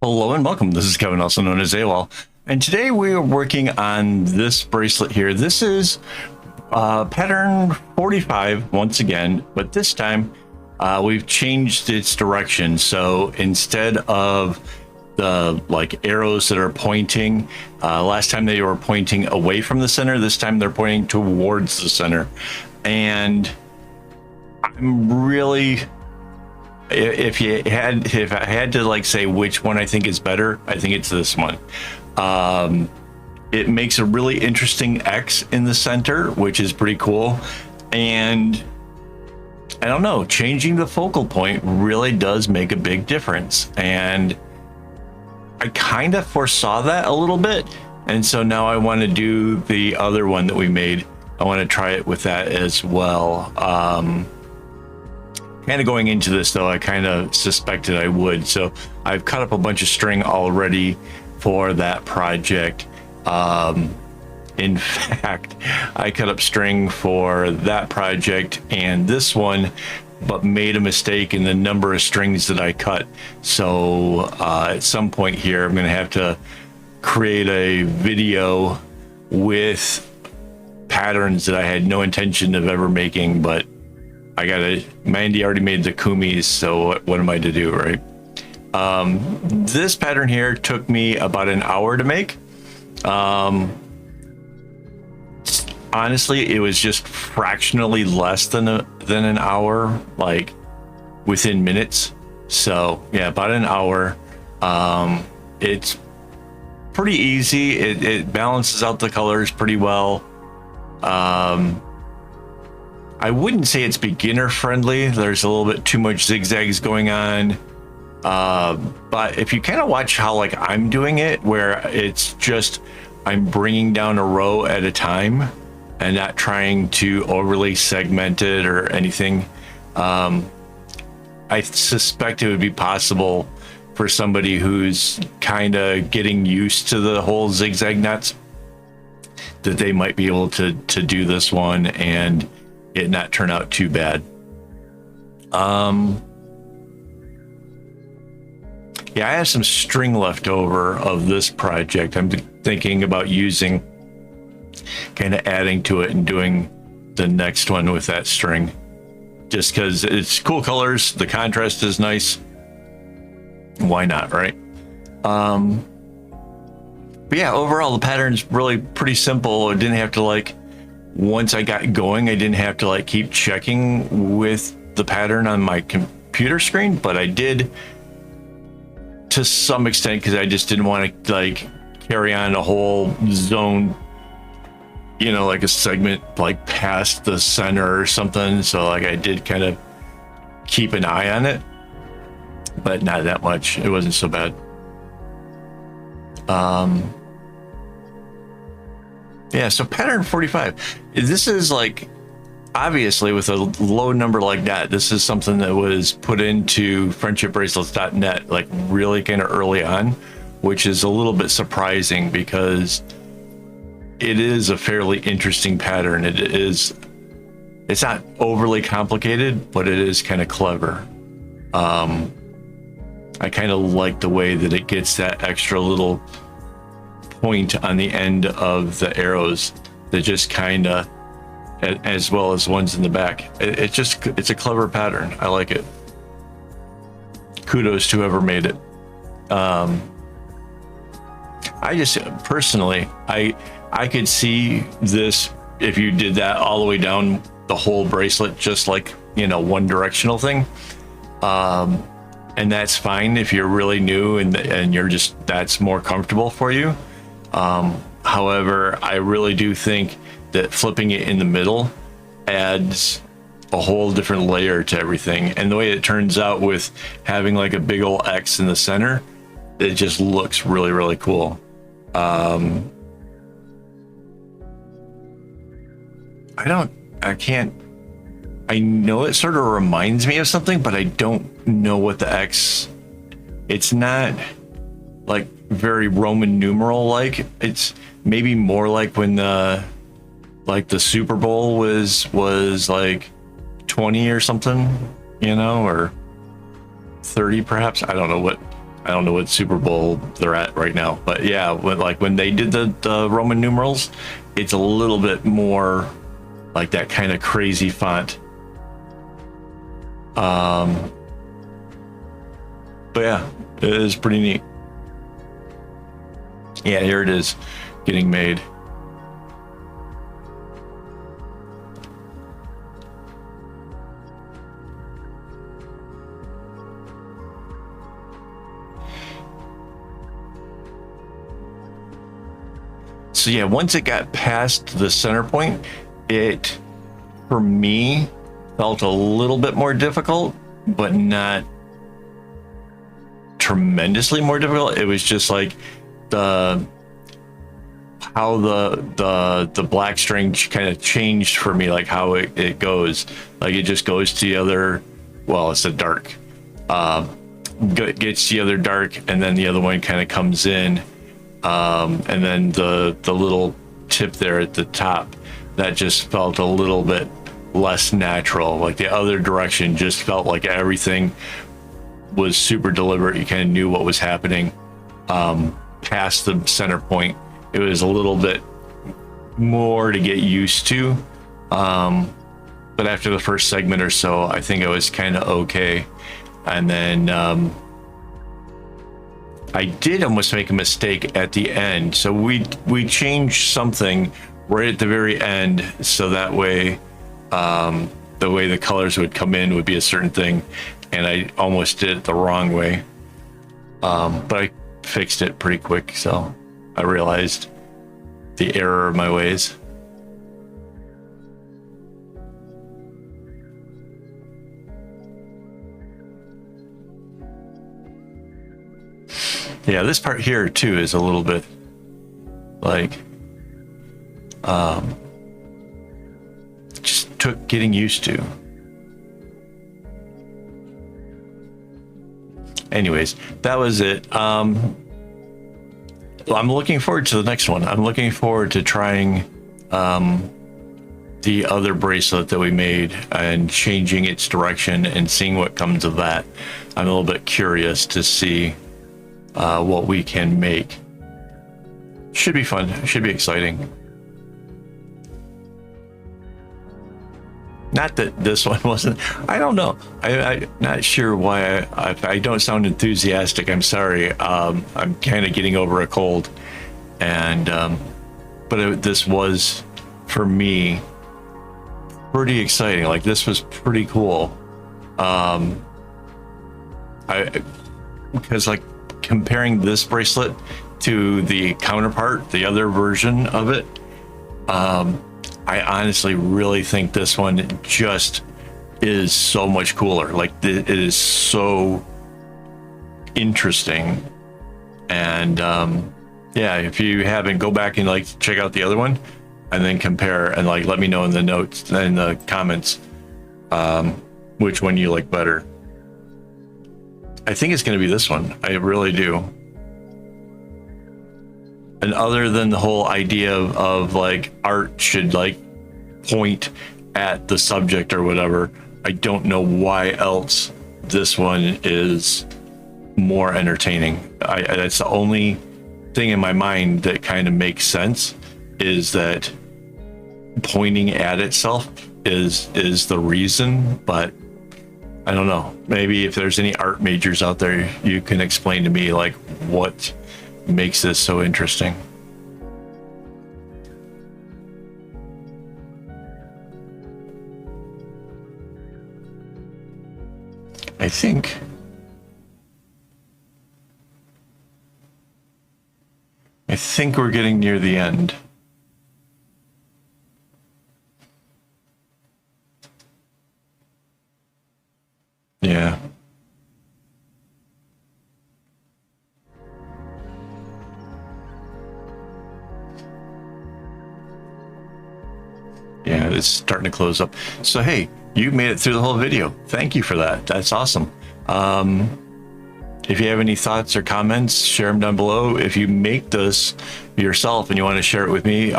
Hello and welcome. This is Kevin, also known as AWOL. And today we are working on this bracelet here. This is pattern 45 once again, but this time we've changed its direction. So instead of the arrows that are pointing, last time they were pointing away from the center, this time they're pointing towards the center. And I'm really, if I had to say which one I think is better, I think it's this one. It makes a really interesting X in the center, which is pretty cool. And I don't know, changing the focal point really does make a big difference. And I kind of foresaw that a little bit. And so now I want to do the other one that we made. I want to try it with that as well. Kind of going into this though, I kind of suspected I would. So I've cut up a bunch of string already for that project. In fact, I cut up string for that project and this one, but made a mistake in the number of strings that I cut. So at some point here, I'm going to have to create a video with patterns that I had no intention of ever making, but Mandy already made the kumis, so what am I to do, right? This pattern here took me about an hour to make. Honestly, it was just fractionally less than an hour, like within minutes. So yeah, about an hour. It's pretty easy. It balances out the colors pretty well. I wouldn't say it's beginner friendly. There's a little bit too much zigzags going on. But if you kind of watch how I'm doing it, where it's just I'm bringing down a row at a time and not trying to overly segment it or anything, I suspect it would be possible for somebody who's kind of getting used to the whole zigzag knots, that they might be able to do this one and it not turn out too bad. Yeah, I have some string left over of this project. I'm thinking about using, kind of adding to it and doing the next one with that string, just because it's cool colors, the contrast is nice. Why not, right? But yeah, overall the pattern's really pretty simple. I didn't have to once I got going, I didn't have to keep checking with the pattern on my computer screen, but I did to some extent because I just didn't want to carry on a whole zone, a segment past the center or something. So I did kind of keep an eye on it, but not that much. It wasn't so bad. Yeah, so pattern 45. This is obviously with a low number like that, this is something that was put into friendshipbracelets.net really kind of early on, which is a little bit surprising because it is a fairly interesting pattern. It's not overly complicated, but it is kind of clever. I kind of like the way that it gets that extra little point on the end of the arrows that just kind of, as well as ones in the back. It's a clever pattern. I like it. Kudos to whoever made it. I just personally, I could see this if you did that all the way down the whole bracelet, just one directional thing. And that's fine if you're really new and you're that's more comfortable for you. However, I really do think that flipping it in the middle adds a whole different layer to everything. And the way it turns out with having a big old X in the center, it just looks really, really cool. I know it sort of reminds me of something, but I don't know what the X, it's not very Roman numeral it's maybe more when the Super Bowl was 20 or something, or 30 perhaps. I don't know what I don't know what Super Bowl they're at right now, but yeah, when they did the Roman numerals, it's a little bit more like that kind of crazy font. But yeah, it is pretty neat. Yeah, here it is getting made. So yeah, once it got past the center point, it, for me, felt a little bit more difficult, but not tremendously more difficult. It was just like how the black string kind of changed for me, like how it goes. Like it just goes to the other, well, it's a dark. Gets the other dark, and then the other one kind of comes in. And then the little tip there at the top, that just felt a little bit less natural. Like the other direction just felt like everything was super deliberate. You kind of knew what was happening. Past the center point, it was a little bit more to get used to. But after the first segment or so, I think I was kind of okay. And then I did almost make a mistake at the end. So we changed something right at the very end, so that way the way the colors would come in would be a certain thing, and I almost did it the wrong way. But I fixed it pretty quick, so I realized the error of my ways. Yeah, this part here too is a little bit like just took getting used to. Anyways, that was it. I'm looking forward to the next one. I'm looking forward to trying the other bracelet that we made and changing its direction and seeing what comes of that. I'm a little bit curious to see what we can make. Should be fun. Should be exciting. Not that this one wasn't. I don't know. I'm not sure why I don't sound enthusiastic. I'm sorry. I'm kind of getting over a cold, and but this was, for me, pretty exciting. Like, this was pretty cool. Because like comparing this bracelet to the counterpart, the other version of it, I honestly really think this one just is so much cooler. Like, it is so interesting. And yeah, if you haven't, go back and like check out the other one and then compare, and like let me know in the notes and the comments which one you like better. I think it's going to be this one. I really do. And other than the whole idea of like art should like point at the subject or whatever, I don't know why else this one is more entertaining. That's the only thing in my mind that kind of makes sense, is that pointing at itself is the reason. But I don't know, maybe if there's any art majors out there, you can explain to me like what makes this so interesting. I think we're getting near the end. Yeah. Yeah, it's starting to close up. So, hey, you made it through the whole video. Thank you for that. That's awesome. If you have any thoughts or comments, share them down below. If you make this yourself and you want to share it with me,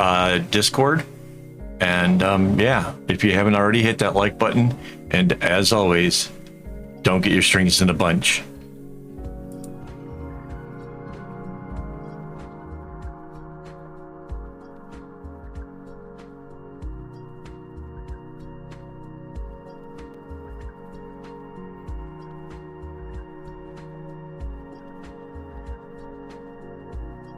Discord. And yeah, if you haven't already, hit that like button. And as always, don't get your strings in a bunch.